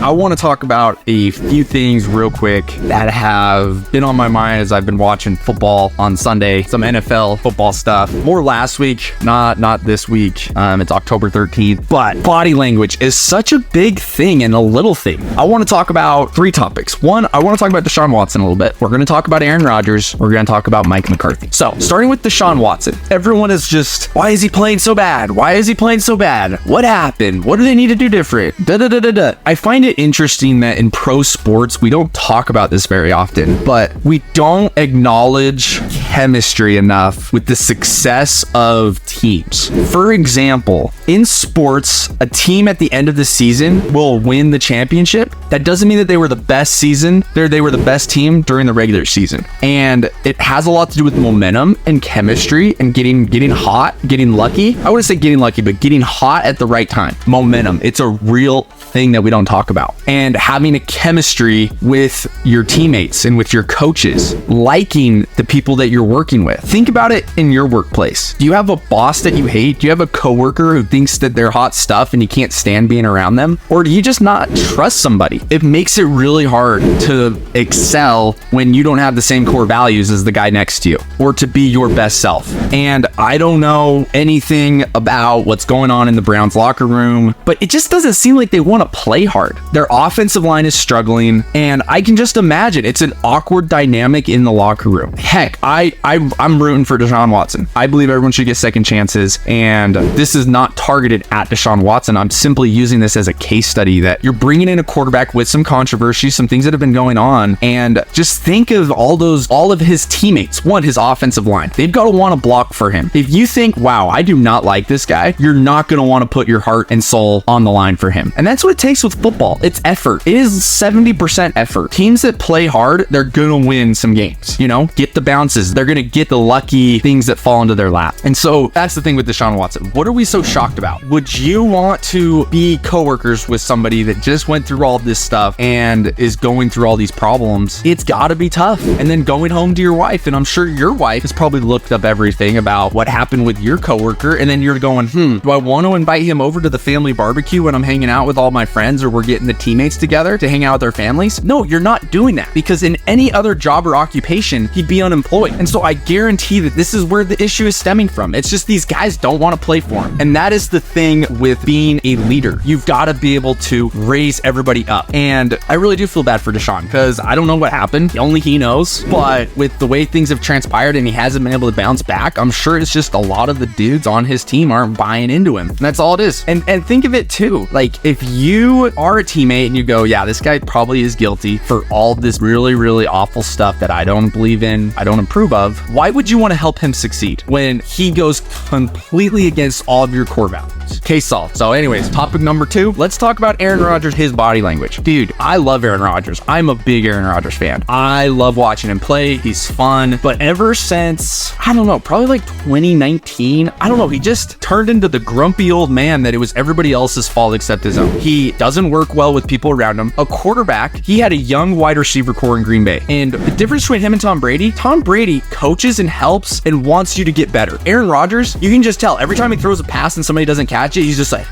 I want to talk about a few things real quick that have been on my mind as I've been watching football on Sunday, some NFL football stuff. More last week, not this week. It's October 13th, but body language is such a big thing and a little thing. I want to talk about three topics. One, I want to talk about Deshaun Watson a little bit. We're going to talk about Aaron Rodgers. We're going to talk about Mike McCarthy. So starting with Deshaun Watson, everyone is just, why is he playing so bad? Why is he playing so bad? What happened? What do they need to do different? I find it interesting that in pro sports, we don't talk about this very often, but we don't acknowledge chemistry enough with the success of teams. For example, in sports, a team at the end of the season will win the championship. That doesn't mean that they were the best season. They were the best team during the regular season. And it has a lot to do with momentum and chemistry and getting hot, getting lucky. I wouldn't say getting lucky, but getting hot at the right time. Momentum. It's a real thing that we don't talk about. And having a chemistry with your teammates and with your coaches, liking the people that you're working with. Think about it in your workplace. Do you have a boss that you hate? Do you have a coworker who thinks that they're hot stuff and you can't stand being around them? Or do you just not trust somebody? It makes it really hard to excel when you don't have the same core values as the guy next to you, or to be your best self. And I don't know anything about what's going on in the Browns locker room, but it just doesn't seem like they want to play hard. Their offensive line is struggling, and I can just imagine it's an awkward dynamic in the locker room. Heck, I'm rooting for Deshaun Watson. I believe everyone should get second chances, and this is not targeted at Deshaun Watson. I'm simply using this as a case study that you're bringing in a quarterback with some controversy, some things that have been going on, and just think of all of his teammates. One, his offensive line. They've got to want to block for him. If you think, wow, I do not like this guy, you're not going to want to put your heart and soul on the line for him. And that's what it takes with football. It's effort. It is 70% effort. Teams that play hard, they're going to win some games, get the bounces. They're going to get the lucky things that fall into their lap. And so that's the thing with Deshaun Watson. What are we so shocked about? Would you want to be coworkers with somebody that just went through all this stuff and is going through all these problems? It's got to be tough. And then going home to your wife, and I'm sure your wife has probably looked up everything about what happened with your coworker, and then you're going, do I want to invite him over to the family barbecue when I'm hanging out with all my friends, or we're getting the teammates together to hang out with their families? No, you're not doing that, because in any other job or occupation, he'd be unemployed. And so I guarantee that this is where the issue is stemming from. It's just these guys don't want to play for him. And that is the thing with being a leader. You've got to be able to raise everybody up. And I really do feel bad for Deshaun, because I don't know what happened. Only he knows. But with the way things have transpired and he hasn't been able to bounce back, I'm sure it's just a lot of the dudes on his team aren't buying into him. And that's all it is. And think of it too. Like, if you are a teammate and you go, yeah, this guy probably is guilty for all this really, really awful stuff that I don't believe in, I don't approve of, why would you want to help him succeed when he goes completely against all of your core values? Case solved. So anyways, topic number 2, let's talk about Aaron Rodgers, his body language. Dude, I love Aaron Rodgers. I'm a big Aaron Rodgers fan. I love watching him play. He's fun. But ever since, I don't know, probably like 2019, I don't know, he just turned into the grumpy old man that it was everybody else's fault except his own. He doesn't work well with people around him. A quarterback, he had a young wide receiver core in Green Bay. And the difference between him and Tom Brady coaches and helps and wants you to get better. Aaron Rodgers, you can just tell every time he throws a pass and somebody doesn't catch it, he's just like,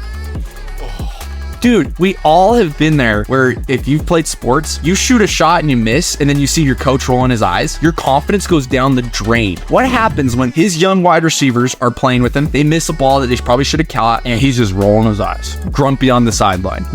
dude, we all have been there where if you've played sports, you shoot a shot and you miss, and then you see your coach rolling his eyes. Your confidence goes down the drain. What happens when his young wide receivers are playing with him? They miss a ball that they probably should have caught, and he's just rolling his eyes, grumpy on the sideline.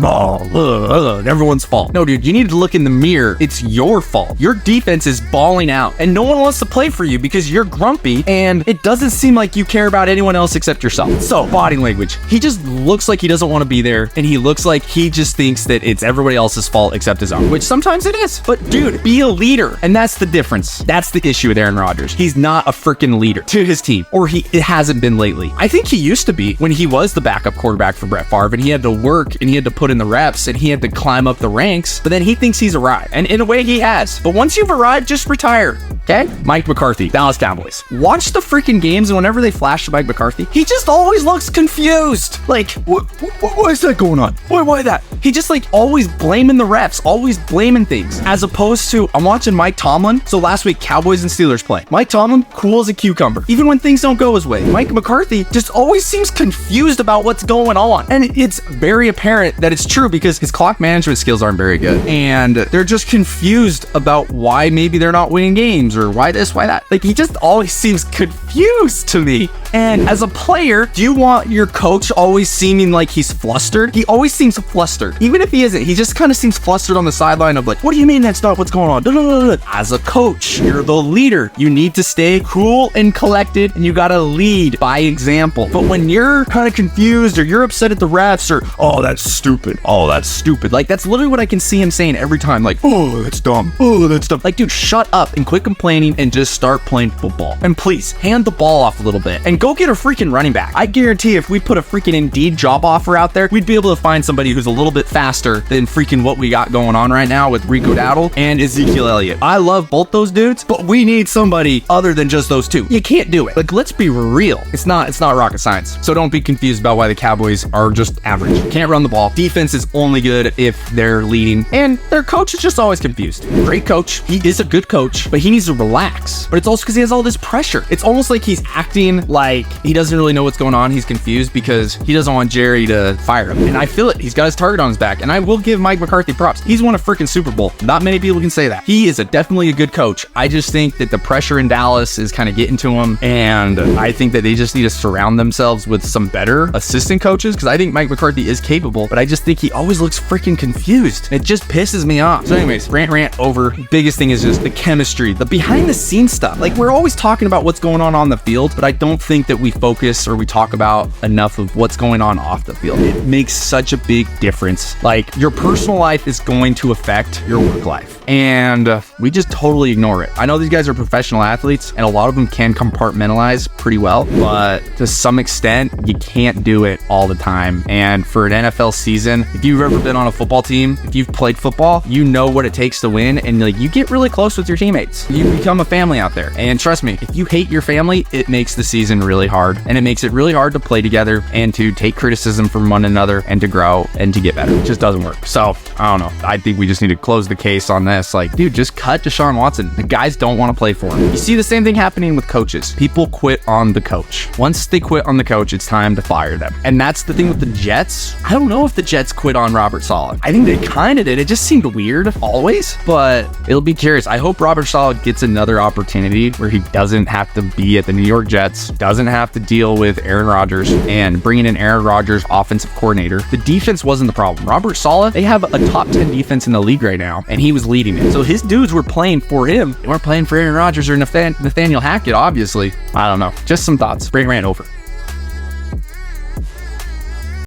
Everyone's fault. No, dude, you need to look in the mirror. It's your fault. Your defense is balling out, and no one wants to play for you because you're grumpy, and it doesn't seem like you care about anyone else except yourself. So, body language. He just looks like he doesn't want to be there, and he looks like he just thinks that it's everybody else's fault except his own, which sometimes it is. But dude, be a leader. And that's the difference. That's the issue with Aaron Rodgers. He's not a freaking leader to his team, or it hasn't been lately. I think he used to be when he was the backup quarterback for Brett Favre, and he had to work and he had to put in the reps and he had to climb up the ranks, but then he thinks he's arrived. And in a way he has. But once you've arrived, just retire. Okay? Mike McCarthy, Dallas Cowboys. Watch the freaking games, and whenever they flash to Mike McCarthy, he just always looks confused. Like, why is that going on? Why that? He just like always blaming the refs, always blaming things. As opposed to, I'm watching Mike Tomlin. So last week, Cowboys and Steelers play. Mike Tomlin, cool as a cucumber. Even when things don't go his way. Mike McCarthy just always seems confused about what's going on. And it's very apparent that it's true because his clock management skills aren't very good. And they're just confused about why maybe they're not winning games or why this, why that. Like, he just always seems confused to me. And as a player, do you want your coach always seeming like he's flustered? He always seems flustered. Even if he isn't, he just kind of seems flustered on the sideline of like, what do you mean that's not what's going on? As a coach, you're the leader. You need to stay cool and collected, and you gotta lead by example. But when you're kind of confused or you're upset at the refs or, oh, that's stupid. Oh, that's stupid. Like, that's literally what I can see him saying every time. Like, oh, that's dumb. Oh, that's dumb. Like, dude, shut up and quit complaining and just start playing football. And please, hand the ball off a little bit and go get a freaking running back. I guarantee if we put a freaking Indeed job offer out there, we'd be able to find somebody who's a little bit faster than freaking what we got going on right now with Rico Dowdle and Ezekiel Elliott. I love both those dudes, but we need somebody other than just those two. You can't do it. Like, let's be real. It's not rocket science. So don't be confused about why the Cowboys are just average. Can't run the ball. Defense is only good if they're leading, and their coach is just always confused. Great coach. He is a good coach, but he needs to relax. But it's also because he has all this pressure. It's almost like he's acting like he doesn't really know what's going on. He's confused because he doesn't want Jerry to fire him. And I feel it. He's got his target on his back. And I will give Mike McCarthy props. He's won a freaking Super Bowl. Not many people can say that. He is definitely a good coach. I just think that the pressure in Dallas is kind of getting to him. And I think that they just need to surround themselves with some better assistant coaches, because I think Mike McCarthy is capable, but I just think he always looks freaking confused. It just pisses me off. So anyways, rant over. Biggest thing is just the chemistry, the behind the scenes stuff. Like, we're always talking about what's going on the field, but I don't think that we focus or we talk about enough of what's going on off the field. It makes such a big difference. Like, your personal life is going to affect your work life, and we just totally ignore it. I know these guys are professional athletes, and a lot of them can compartmentalize pretty well, but to some extent, you can't do it all the time. And for an NFL season, if you've ever been on a football team, if you've played football, you know what it takes to win, and like, you get really close with your teammates. You become a family out there. And trust me, if you hate your family, it makes the season really hard, and it makes it really hard to play together and to take criticism from one another and to grow and to get better. It just doesn't work. So I don't know. I think we just need to close the case on this. Like, dude, just cut Deshaun Watson. The guys don't want to play for him. You see the same thing happening with coaches. People quit on the coach. Once they quit on the coach, it's time to fire them. And that's the thing with the Jets. I don't know if the Jets quit on Robert Saleh. I think they kind of did. It just seemed weird always, but it'll be curious. I hope Robert Saleh gets another opportunity where he doesn't have to be at the New York Jets, doesn't have to deal with Aaron Rodgers, and bringing in Aaron Rodgers, offensive coordinator. The defense wasn't the problem. Robert Saleh, they have a top 10 defense in the league right now, and he was leading it. So his dudes were playing for him. They weren't playing for Aaron Rodgers or Nathaniel Hackett, obviously. I don't know. Just some thoughts. Rant over.